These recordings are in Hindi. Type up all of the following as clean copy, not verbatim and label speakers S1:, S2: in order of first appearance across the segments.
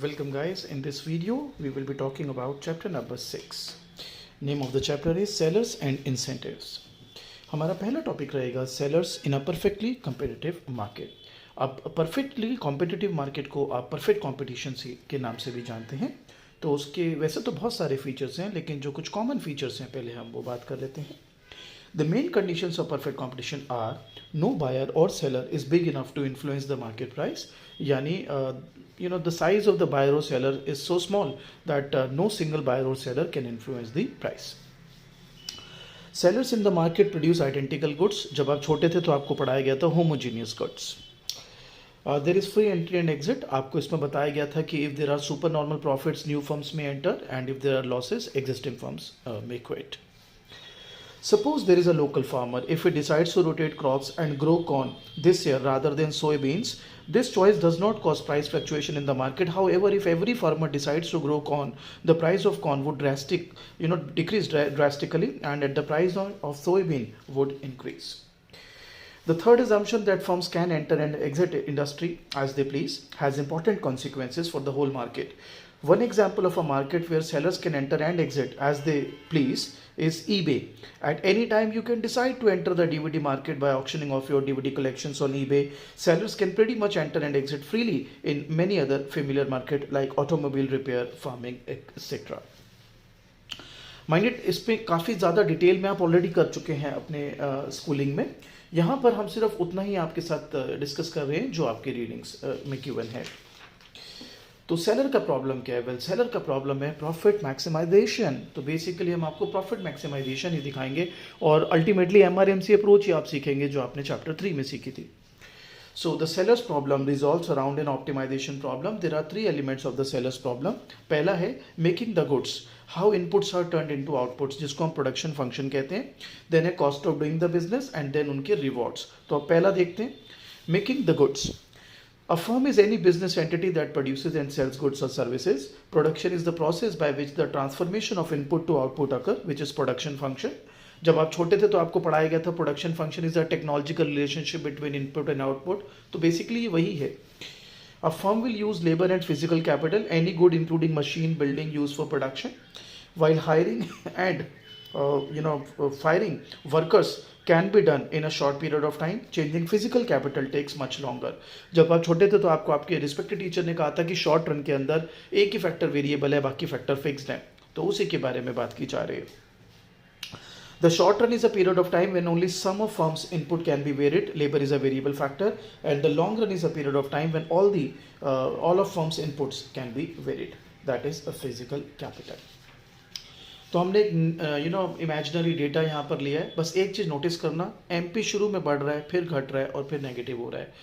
S1: Welcome guys, in this video we will be talking about chapter number 6. Name of the chapter is Sellers and Incentives. हमारा पहला टॉपिक रहेगा सेलर्स इन अ परफेक्टली कॉम्पिटिटिव मार्केट. अब परफेक्टली कॉम्पिटिटिव मार्केट को आप परफेक्ट कॉम्पिटिशन के नाम से भी जानते हैं. तो उसके वैसे तो बहुत सारे फीचर्स हैं, लेकिन जो कुछ कॉमन फीचर्स हैं पहले हम वो बात कर लेते हैं. The main conditions of perfect competition are no buyer or seller is big enough to influence the market price. यानी the size of the buyer or seller is so small that no single buyer or seller can influence the price. Sellers in the market produce identical goods. जब आप छोटे थे तो आपको पढ़ाया गया था homogeneous goods. There is free entry and exit. आपको इसमें बताया गया था कि if there are supernormal profits, new firms may enter, and if there are losses, existing firms may quit. Suppose there is a local farmer. If he decides to rotate crops and grow corn this year rather than soybeans, this choice does not cause price fluctuation in the market. However, if every farmer decides to grow corn, the price of corn would decrease drastically, and at the price of soybean would increase. The third assumption that firms can enter and exit industry as they please has important consequences for the whole market. One example of a market where sellers can enter and exit as they please is eBay. At any time you can decide to enter the DVD market by auctioning off your DVD collections on eBay. Sellers can pretty much enter and exit freely in many other familiar markets like automobile repair, farming, etc. Mind इस पर काफ़ी ज़्यादा डिटेल में आप ऑलरेडी कर चुके हैं अपने स्कूलिंग में. यहाँ पर हम सिर्फ उतना ही आपके साथ डिस्कस कर रहे हैं जो आपके रीडिंग्स में गिवन है. तो सेलर का प्रॉब्लम क्या है? वेल, सेलर का प्रॉब्लम है प्रॉफिट मैक्सिमाइजेशन. तो बेसिकली हम आपको प्रॉफिट मैक्सिमाइजेशन ही दिखाएंगे और अल्टीमेटली एमआरएमसी अप्रोच ही आप सीखेंगे जो आपने चैप्टर 3 में सीखी थी. So the seller's problem resolves around an optimization problem. There are 3 elements of the seller's problem. पहला है making the goods. How inputs are turned into outputs, जिसको हम production function कहते हैं. Then a cost of doing the business and then उनके rewards. तो अब पहला देखते हैं making the goods. A firm is any business entity that produces and sells goods or services. Production is the process by which the transformation of input to output occur, which is production function. जब आप छोटे थे तो आपको पढ़ाया गया था production function is a technological relationship between input and output. तो बेसिकली वही है. A firm will use labour and physical capital, any good including machine building use for production, while hiring and firing workers can be done in a short period of time. Changing physical capital takes much longer. जब आप छोटे थे तो आपको आपके रिस्पेक्टेड टीचर ने कहा था कि शॉर्ट रन के अंदर एक ही फैक्टर वेरिएबल है, बाकी फैक्टर फिक्स्ड है. तो उसी के बारे में बात की जा रही है. The short run is a period of time when only some of firms' input can be varied. Labor is a variable factor, and the long run is a period of time when all of firms' inputs can be varied. That is a physical capital. तो हमने इमेजिनरी डेटा यहाँ पर लिया है. बस एक चीज़ नोटिस करना, एमपी शुरू में बढ़ रहा है, फिर घट रहा है और फिर नेगेटिव हो रहा है.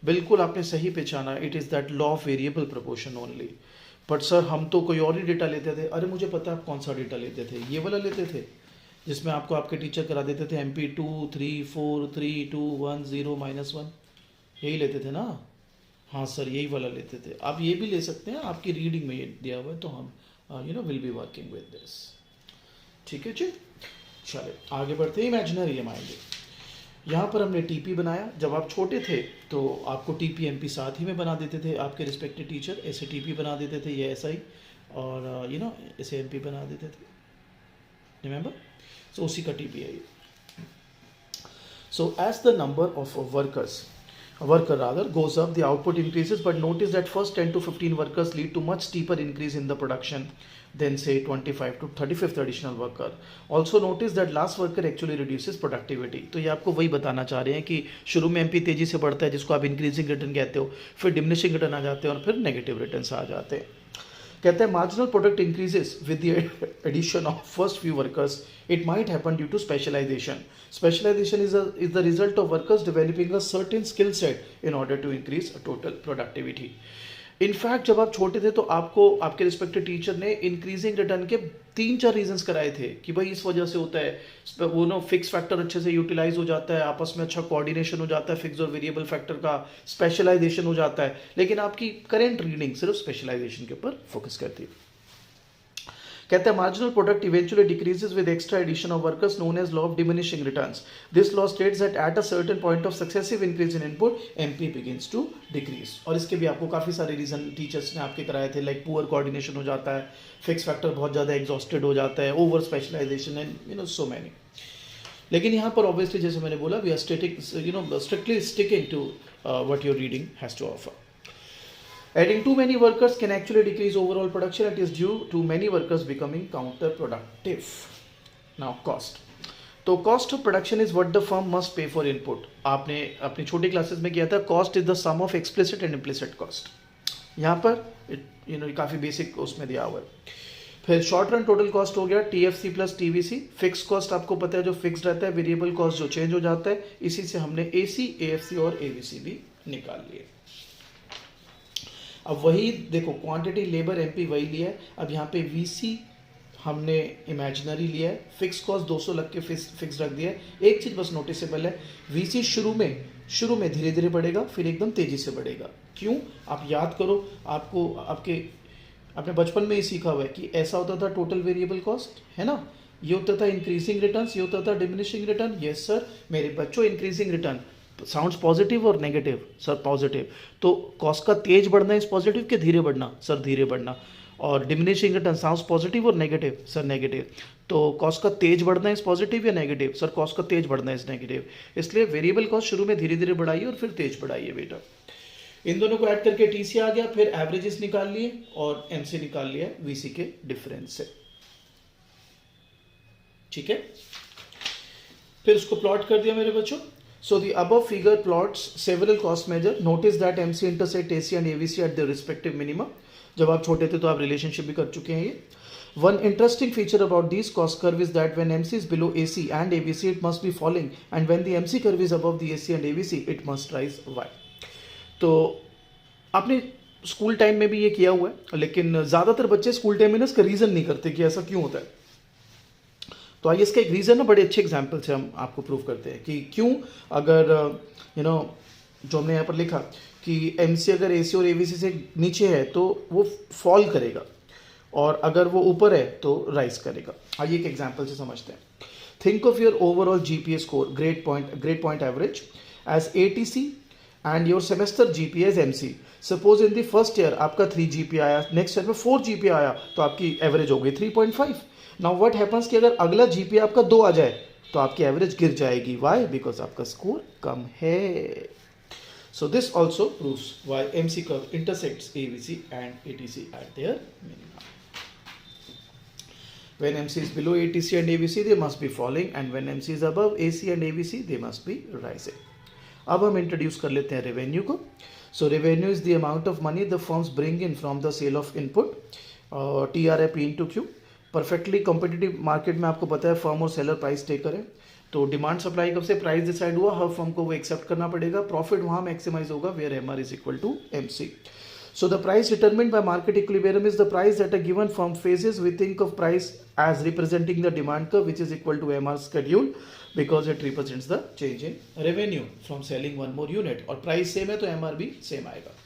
S1: बिल्कुल आपने सही पहचाना. It is that law of variable proportion only. But sir हम तो कोई और ही डेटा लेते थे. अरे मुझे पता है आप कौन सा डेटा लेते थे. ये वाला लेते थे जिसमें आपको आपके टीचर करा देते थे MP 2 3 4 3 2 1 0 -1. यही लेते थे ना? हाँ सर यही वाला लेते थे. आप ये भी ले सकते हैं, आपकी रीडिंग में ये दिया हुआ है. तो हम will be working with this. ठीक है जी, चलिए आगे बढ़ते हैं. Imaginary MID. यहाँ पर हमने TP बनाया. जब आप छोटे थे तो आपको TP MP साथ ही में बना देते थे आपके रिस्पेक्टेड टीचर. ऐसे TP बना देते थे, ये ऐसा ही, और ऐसे MP बना देते थे. रिमेंबर? So उसी का TP है. So as the number of worker goes up, the output increases, but notice that first 10 to 15 workers lead to much steeper increase in the production than say 25 to 35th additional worker. Also notice that last worker actually reduces productivity. तो ये आपको वही बताना चाह रहे हैं कि शुरू में MP तेजी से बढ़ता है जिसको आप इंक्रीजिंग रिटर्न कहते हो, फिर डिमिनिशिंग रिटर्न आ जाते हैं और फिर नेगेटिव रिटर्न आ जाते हैं. कहते हैं marginal product increases with the addition of first few workers. It might happen due to specialisation. Specialisation is the result of workers developing a certain skill set in order to increase total productivity. In fact जब आप छोटे थे तो आपको आपके रिस्पेक्टेड टीचर ने इंक्रीजिंग रिटर्न के 3-4 रीजंस कराए थे कि भाई इस वजह से होता है. वो फिक्स फैक्टर अच्छे से यूटिलाइज हो जाता है, आपस में अच्छा कोऑर्डिनेशन हो जाता है, फिक्स और वेरिएबल फैक्टर का स्पेशलाइजेशन हो जाता है. लेकिन आपकी करेंट रीडिंग सिर्फ स्पेशलाइजेशन के ऊपर फोकस करती है. कहते हैं marginal product eventually decreases with extra addition of workers known as law of diminishing returns. This law states that at a certain point of successive increase in input MP begins to decrease. और इसके भी आपको काफ़ी सारे रीजन टीचर्स ने आपके कराए थे, लाइक पुअर कोऑर्डिनेशन हो जाता है, फिक्स फैक्टर बहुत ज़्यादा एग्जॉस्टेड हो जाता है, over specialisation and so many. लेकिन यहाँ पर ऑब्वियसली जैसे मैंने बोला we are strictly sticking to what your reading has to offer. Adding too many workers can actually decrease overall production. It is due to many workers becoming counterproductive. Now cost. तो cost of production is what the firm must pay for input. आपने अपनी छोटी क्लासेस में किया था, cost is the sum of explicit and implicit cost. यहाँ पर काफ़ी बेसिक उसमें दिया हुआ है. फिर शॉर्ट रन टोटल कॉस्ट हो गया TFC plus TVC. Fix cost आपको पता है जो फिक्स रहता है, वेरिएबल कॉस्ट जो चेंज हो जाता है. इसी से हमने AC, AFC और AVC भी निकाल लिए. अब वही देखो क्वांटिटी लेबर एमपी वही लिया है. अब यहाँ पे VC हमने इमेजिनरी लिया है, फिक्स कॉस्ट 200 लग के फिक्स रख दिया है. एक चीज़ बस नोटिसेबल है, VC शुरू में धीरे धीरे बढ़ेगा, फिर एकदम तेज़ी से बढ़ेगा. क्यों? आप याद करो, आपने बचपन में ही सीखा हुआ है कि ऐसा होता था टोटल वेरिएबल कॉस्ट, है ना. ये होता था इंक्रीजिंग रिटर्न, ये होता था डिमिनिशिंग रिटर्न. यस सर मेरे बच्चों, इंक्रीजिंग रिटर्न साउंड्स पॉजिटिव और नेगेटिव. Sir positive. तो कॉस्ट का तेज बढ़ना इज पॉजिटिव कि धीरे बढ़ना? सर धीरे बढ़ना. और डिमिनिशिंग रिटर्न साउंड्स पॉजिटिव और नेगेटिव? Sir negative. तो कॉस्ट का तेज बढ़ना इज पॉजिटिव या नेगेटिव? सर कॉस्ट का तेज बढ़ना इज नेगेटिव. इसलिए वेरिएबल कॉस्ट शुरू में धीरे धीरे बढ़ाइए और फिर तेज बढ़ाइए बेटा. इन दोनों को ऐड करके TC आ गया, फिर एवरेजेस निकाल लिए और MC निकाल लिया VC के डिफरेंस से. ठीक है, फिर उसको प्लॉट कर दिया मेरे बच्चों. So the above figure plots several cost measure. Notice that MC intersect AC and AVC at their respective minima. जब आप छोटे थे तो आप रिलेशनशिप भी कर चुके हैं ये. One interesting feature about these cost curve is that when MC is below AC and AVC it must be falling, and when the MC curve is above the AC and AVC it must rise Y. तो आपने स्कूल टाइम में भी ये किया हुआ है, लेकिन ज़्यादातर बच्चे स्कूल टाइम में ना इसका रीज़न नहीं करते कि ऐसा क्यों होता है. तो आइए इसका एक रीज़न ना बड़े अच्छे एग्जाम्पल से हम आपको प्रूव करते हैं कि क्यों. अगर जो हमने यहाँ पर लिखा कि MC अगर AC और AVC से नीचे है तो वो फॉल करेगा, और अगर वो ऊपर है तो राइज करेगा. आइए एक एग्जाम्पल से समझते हैं. Think of your overall GPA score, grade point average as ATC and your semester GPA as MC. Suppose in the first year आपका 3 GPA आया, नेक्स्ट ईयर में 4 GPA आया, तो आपकी एवरेज हो गई 3.5. नाउ व्हाट हैपन्स कि अगर अगला GPA आपका 2 आ जाए तो आपकी एवरेज गिर जाएगी. वाई? बिकॉज आपका स्कोर कम है. So this also proves why MC curve intersects AVC and ATC at their minimum. When MC is below ATC and AVC they must be falling, and when MC is above AC and AVC they must be rising. अब हम इंट्रोड्यूस कर लेते हैं रेवेन्यू को. So revenue is the amount of money the firms bring in from the sale of input. TRA P into Q. Perfectly competitive market में आपको पता है फर्म और सेलर प्राइस टेकर है. तो डिमांड सप्लाई कब से प्राइस डिसाइड हुआ, हर फर्म को वो एक्सेप्ट करना पड़ेगा. प्रॉफिट वहाँ मैक्सिमाइज होगा where MR is equal to MC. So the price determined by market equilibrium is the price that a given firm faces. We think of price as representing the demand curve, which is equal to MR schedule, because it represents the change in revenue from selling one more unit. और price same है तो MR भी same आएगा.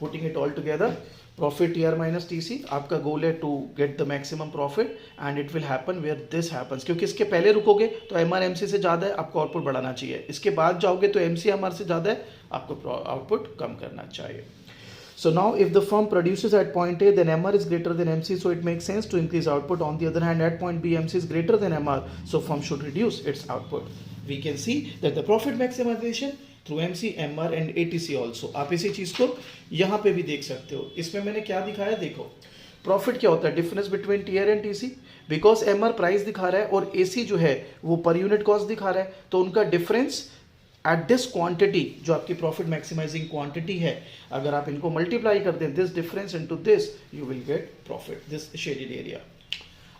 S1: Putting it all together, profit TR minus TC. आपका गोल है to get the maximum profit, and it will happen where this happens. क्योंकि इसके पहले रुकोगे तो MR MC से ज़्यादा है, आपको आउटपुट बढ़ाना चाहिए. इसके बाद जाओगे तो MC MR से ज़्यादा है, आपको आउटपुट कम करना चाहिए. So now if the firm produces at point A, then MR is greater than MC, so it makes sense to increase output. On the other hand, at point B, MC is greater than MR, so firm should reduce its output. We can see that the profit maximization through MC, MR and ATC also. आप इसी चीज़ को यहाँ पे भी देख सकते हो. इसमें मैंने क्या दिखाया देखो. प्रॉफिट क्या होता है? Difference between TR and TC. Because MR price दिखा रहा है और AC जो है वो पर यूनिट कॉस्ट दिखा रहा है, तो उनका डिफरेंस एट दिस क्वांटिटी जो आपकी प्रॉफिट मैक्सिमाइजिंग क्वांटिटी है, अगर आप इनको मल्टीप्लाई कर दें this difference into this, you will get profit, this shaded area.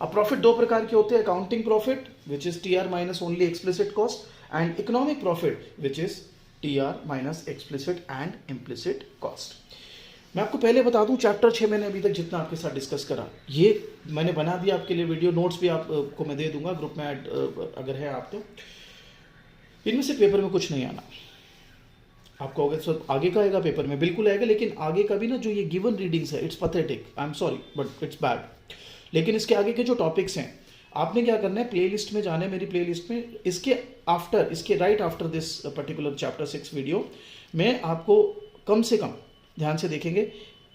S1: अब प्रॉफिट दो प्रकार के होते हैं, accounting profit which is TR minus only explicit cost, and economic profit which is TR minus explicit and implicit cost. मैं आपको पहले बता दूं, चैप्टर 6 मैंने अभी तक जितना आपके साथ डिस्कस करा, ये मैंने बना दिया आपके लिए वीडियो, नोट्स भी आपको मैं दे दूंगा ग्रुप में ऐड अगर है आप तो. इनमें से पेपर में कुछ नहीं आना. आपका होगा सर आगे का आएगा पेपर में, बिल्कुल आएगा, लेकिन आगे का भी ना जो ये गिवन रीडिंग्स है it's pathetic, I am sorry but it's bad. लेकिन इसके आगे के जो टॉपिक्स हैं आपने क्या करना है, प्लेलिस्ट में जाना है, मेरी प्लेलिस्ट में, इसके आफ्टर, इसके right after this particular chapter 6 video मैं आपको कम से कम ध्यान से देखेंगे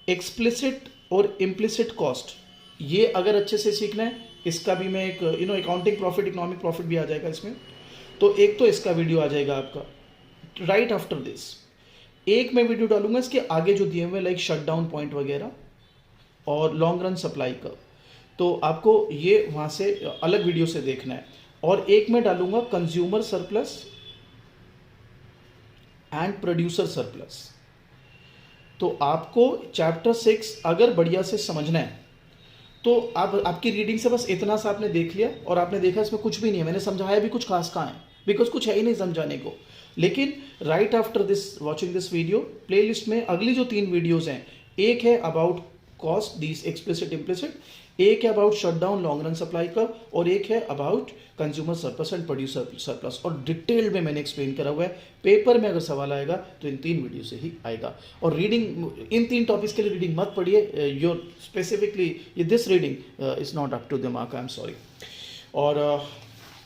S1: एक्सप्लिसिट और इम्प्लिसिट कॉस्ट, ये अगर अच्छे से सीखना है, इसका भी मैं एक अकाउंटिंग प्रॉफिट, इकोनॉमिक प्रॉफिट भी आ जाएगा इसमें। तो एक तो इसका वीडियो आ जाएगा आपका राइट आफ्टर दिस। एक मैं वीडियो डालूंगा इसके आगे जो दिए हुए लाइक शट डाउन पॉइंट वगैरह और लॉन्ग रन सप्लाई का, तो आपको ये वहाँ से अलग वीडियो से देखना है। और एक मैं डालूंगा consumer surplus and producer surplus. तो आपको चैप्टर 6 अगर बढ़िया से समझना है तो आप आपकी रीडिंग से बस इतना सा आपने देख लिया और आपने देखा इसमें कुछ भी नहीं है, मैंने समझाया भी कुछ खास कहाँ है, बिकॉज कुछ है ही नहीं समझाने को। लेकिन right after this watching this video playlist में अगली जो 3 वीडियोस हैं, एक है about cost these explicit implicit, एक है about shutdown long run supply का, और एक है about consumer surplus and producer surplus, और डिटेल्ड में मैंने एक्सप्लेन करा हुआ है। पेपर में अगर सवाल आएगा तो इन 3 वीडियो से ही आएगा। और रीडिंग इन 3 टॉपिक्स के लिए रीडिंग मत पढ़िए, your specifically this reading is not up to the mark, I am sorry. और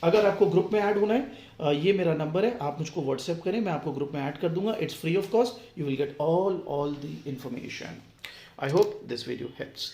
S1: अगर आपको ग्रुप में ऐड होना है, ये मेरा नंबर है, आप मुझको व्हाट्सएप करें, मैं आपको ग्रुप में ऐड कर दूंगा, it's free of cost, you will get all the information. I hope this video helps.